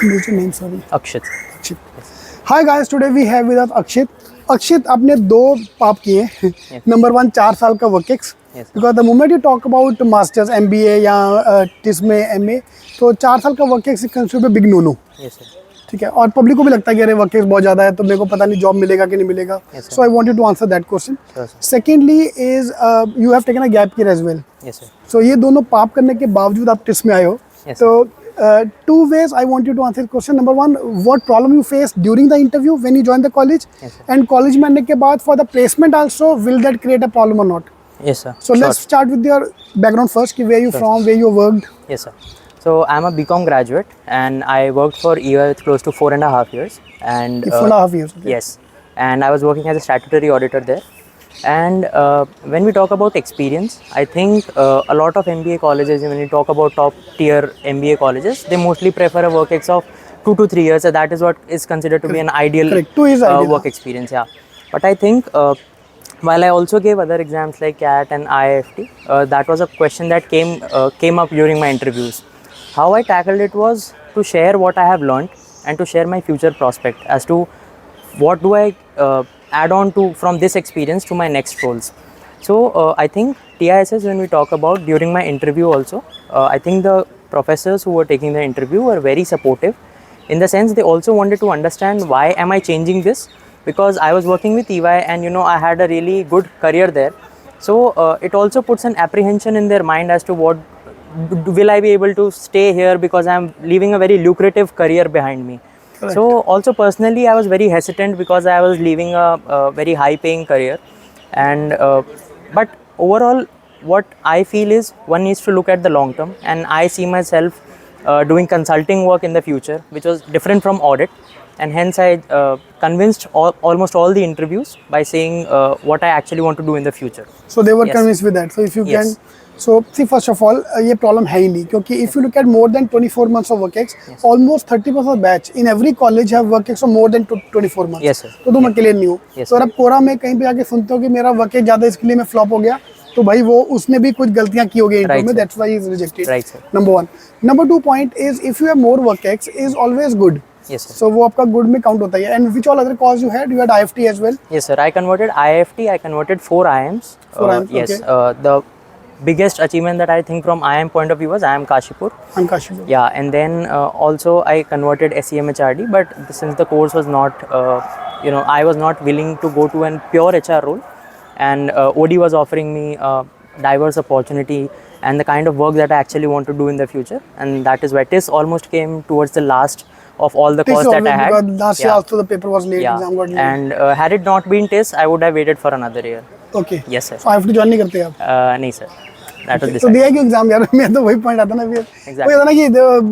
What's your name? Sorry. Akshit. Akshit. Hi guys, today we have with us Akshit. Akshit, आपने दो पाप किए. Number one, 4 साल का work ex. Yes. Because the moment you talk about masters, MBA या TISS में MA, तो 4 साल का work ex considered big no no. Yes, sir. ठीक है. और पब्लिक को भी लगता है कि अरे वर्क एक्स बहुत ज़्यादा है तो मेरे को पता नहीं जॉब मिलेगा कि नहीं मिलेगा. So I wanted to answer that question. Secondly is you have taken a gap year as well. So ये दोनों पाप करने के बावजूद आप टिस में आए हो. तो two ways I want you to answer question. Number one, what problem you faced during the interview when you joined the college, and college में आने के बाद for the placement also, will that create a problem or not? Yes, sir. So let's start with your background first. कि where you from, where you worked. Yes, sir. So I'm a BCom graduate and I worked for EY with close to 4.5 years. And 4.5 years. Okay. Yes, and I was working as a statutory auditor there. And when we talk about experience, I think a lot of MBA colleges, when you talk about top tier MBA colleges, they mostly prefer a work ex of 2 to 3 years. So that is what is considered to be an ideal work experience. Yeah, but I think while I also gave other exams like CAT and IIFT, that was a question that came up during my interviews. How I tackled it was to share what I have learned and to share my future prospect as to what do I add on to from this experience to my next roles. So I think TISS, when we talk about during my interview also, I think the professors who were taking the interview were very supportive, in the sense they also wanted to understand why am I changing this, because I was working with EY and I had a really good career there. So it also puts an apprehension in their mind as to what will I be able to stay here, because I am leaving a very lucrative career behind me. Correct. So also personally I was very hesitant because I was leaving a very high paying career, and but overall what I feel is one needs to look at the long term, and I see myself doing consulting work in the future, which was different from audit, and hence I convinced almost all the interviews by saying what I actually want to do in the future. So they were convinced with that. So if you can, so see, first of all, ये problem है ही नहीं, क्योंकि if you look at more than 24 months of work ex, almost 30% of batch in every college have work ex of more than 24 months. Yes, sir. तो तुम अकेले नहीं हो. तो अगर आप कोरा में कहीं पे आके सुनते हो कि मेरा work ex ज़्यादा इसके लिए मैं flop हो गया, तो भाई वो उसने भी कुछ गलतियां की होगी इंटरव्यू में. That's why he is rejected. Right, sir. Number one. Number two point is if you have more work ex is always good. Yes, sir. So वो आपका good में count होता है. And which all other course you had? You had IIFT as well. Yes, sir. I converted IIFT. I converted 4 IIMs. 4 IIMs. Yes. Okay. The biggest achievement that I think from IIM point of view was IIM Kashipur. Yeah, and then also I converted SEMHRD, but since the course was not, I was not willing to go to a pure HR role, and OD was offering me a diverse opportunity and the kind of work that I actually want to do in the future, and that is why TISS almost came towards the last of all the course that I had. Because last year also the paper was late, exam got late. And had it not been TISS, I would have waited for another year. Okay. Yes, sir. So IIFT join नहीं करते आप? नहीं sir. That was तो दिया क्यों exam यार? मैं तो वही पॉइंट आता ना फिर. वो ये था ना कि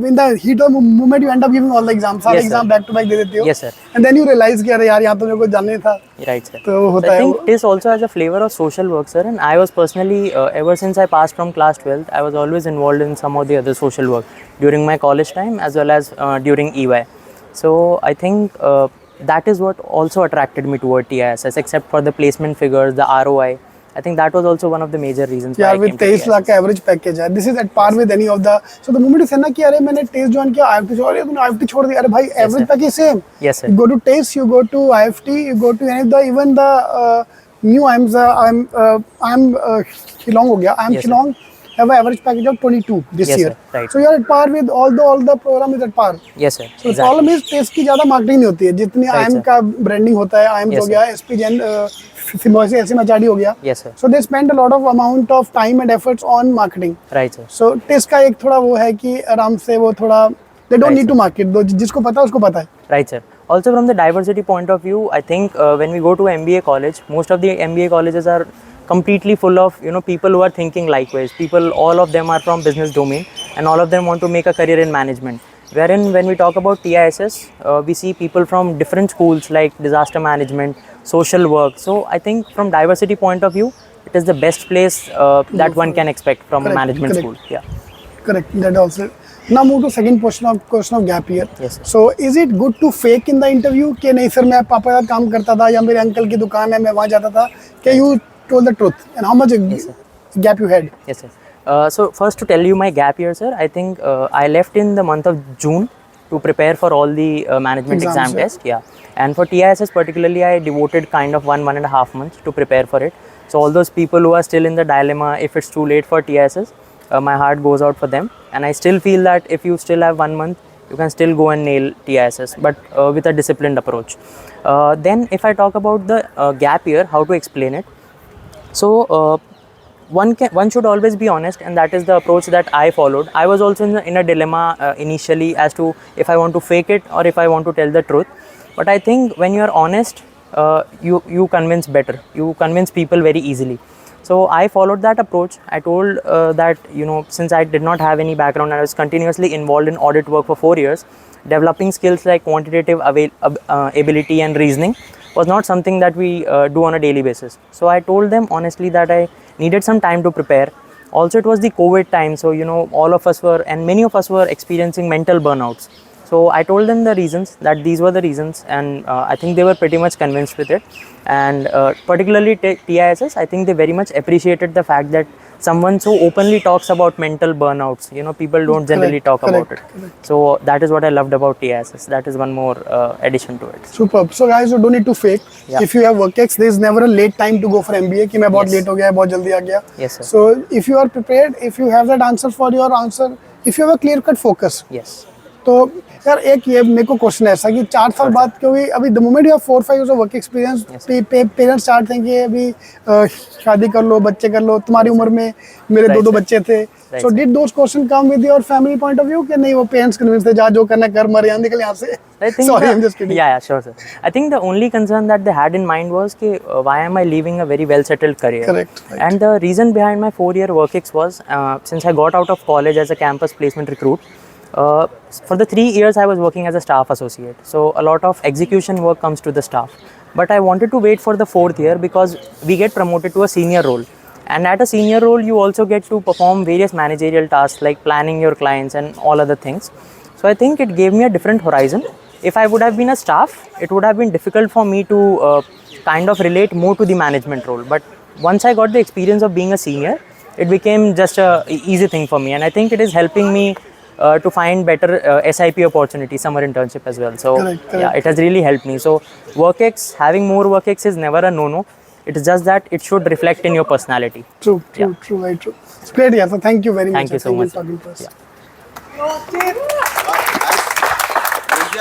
in the heat of moment you end up giving all the exams. सारे एग्जाम back to back दे देते हो. Yes, sir. And then you realize कि अरे यार यहाँ तो मेरे को जाना ही था. Right, sir. तो होता है. I think TISS also has a flavor of social work, sir. And I was personally, ever since I passed from class 12th, I was always involved in some of the other social work during my college time as well as during EY. So I think that is what also attracted me toward TISS, except for the placement figures, the ROI. I think that was also one of the major reasons why I came to TISS. Yeah, with 23 lakh average package है. This is at par with any of the. So the moment you say ना कि अरे मैंने TISS join किया, IIFT छोड़ दिया, तूने IIFT छोड़ दिया, अरे भाई average package same. Yes, sir. You go to TISS, you go to IIFT, you go to any of the even the new IIMs. I'm Shillong हो गया. I'm Shillong have an average package of 22 this year. Sir, right. So you are at par with all the program is at par. Yes, sir. So the problem is TISS की ज़्यादा marketing नहीं होती है. जितनी IIM का branding होता है, IIMs हो गया, SP Gen, Symbiosis, SMHRD हो गया. Yes, sir. So they spend a lot of amount of time and efforts on marketing. Right, sir. So TISS का एक थोड़ा वो है कि आराम से वो थोड़ा they don't need to market. जिसको पता है उसको पता है. Right, sir. Also from the diversity point of view, I think when we go to MBA college, most of the MBA colleges are completely full of people who are thinking likewise. People, all of them are from business domain, and all of them want to make a career in management. Wherein when we talk about TISS, we see people from different schools like disaster management, social work. So I think from diversity point of view, it is the best place that one can expect from a management school. Yeah. Correct. That also. Now move to second question of gap year. Yes, sir. So is it good to fake in the interview? कि नहीं sir मैं पापा का काम करता था या मेरे अंकल की दुकान है मैं वहाँ जाता था? क्या you told the truth and how much gap you had? Yes, sir. So first to tell you my gap year, sir, I think I left in the month of June to prepare for all the management exam tests. Yeah. And for TISS particularly, I devoted kind of 1.5 months to prepare for it. So all those people who are still in the dilemma, if it's too late for TISS, my heart goes out for them. And I still feel that if you still have 1 month, you can still go and nail TISS, but with a disciplined approach. Then if I talk about the gap year, how to explain it. So one should always be honest, and that is the approach that I followed. I was also in a dilemma initially as to if I want to fake it or if I want to tell the truth. But I think when you are honest, you convince better. You convince people very easily. So I followed that approach. I told that, you know, since I did not have any background, I was continuously involved in audit work for 4 years. Developing skills like quantitative ability and reasoning was not something that we do on a daily basis. So I told them honestly that I needed some time to prepare. Also, it was the COVID time, so you know, all of us were, and many of us were experiencing mental burnouts. So I told them the reasons, that these were the reasons, and I think they were pretty much convinced with it. And particularly TISS, I think they very much appreciated the fact that someone so openly talks about mental burnouts. You know, people don't generally talk about it. So that is what I loved about TISS. That is one more addition to it. Superb. So guys, you don't need to fake. If you have work-ex, there is never a late time to go for MBA. कि मैं बहुत late हो गया, बहुत जल्दी आ गया. Yes, sir. So if you are prepared, if you have that answer for your answer, if you have a clear-cut focus. Yes. तो यार एक ये मेरे को क्वेश्चन है ऐसा कि 4 साल बाद क्योंकि अभी the moment you have 4-5 years of work experience, parents start thinking कि अभी शादी कर लो, बच्चे कर लो. तुम्हारी उम्र में मेरे 2 बच्चे थे. So did those question come with your family point of view कि नहीं, वो पेरेंट्स कन्विंस थे जा जो करना कर, मर यहाँ निकल यहाँ से? Sorry, I'm just kidding. Yeah, sure, sir. I think the only concern that they had in mind was कि why am I leaving a very well settled career? Correct. Right. And the reason behind my 4-year work-ex was since I got out of college as a campus placement recruit. For the 3 years I was working as a staff associate, so a lot of execution work comes to the staff, but I wanted to wait for the 4th year because we get promoted to a senior role, and at a senior role you also get to perform various managerial tasks like planning your clients and all other things. So I think it gave me a different horizon. If I would have been a staff, it would have been difficult for me to kind of relate more to the management role, but once I got the experience of being a senior, it became just a easy thing for me, and I think it is helping me to find better SIP opportunities, summer internship as well. So correct. Yeah, it has really helped me. So work-ex, having more work-ex is never a no-no. It is just that it should reflect in your personality. True, very true. It's great, yeah. So thank you very much. Thank you so much.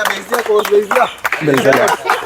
भेज दिया course भेज दिया.